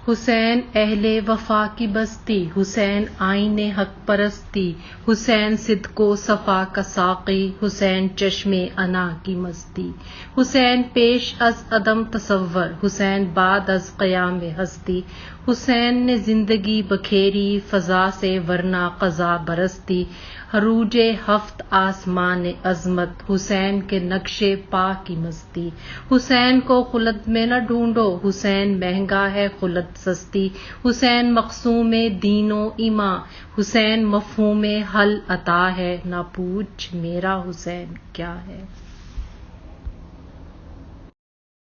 हुसैन अहले वफा की बस्ती, हुसैन आईने हक परस्ती, हुसैन सिद्को सफा का साक़ी, हुसैन चश्मे अना की मस्ती। हुसैन पेश अज अदम तसव्वर, हुसैन बाद अज क़याम हस्ती। हुसैन ने जिंदगी बखेरी फ़ज़ा से वरना क़ज़ा बरसती। हरूजे हफ्त आसमान अज़मत, हुसैन के नक्शे पा की मस्ती। हुसैन को खुलद में न ढूंढो, हुसैन महंगा है खुलद सस्ती। हुसैन मक़सूम दीनो ईमा, हुसैन मफ़हूम हल अता है, ना पूछ मेरा हुसैन क्या है।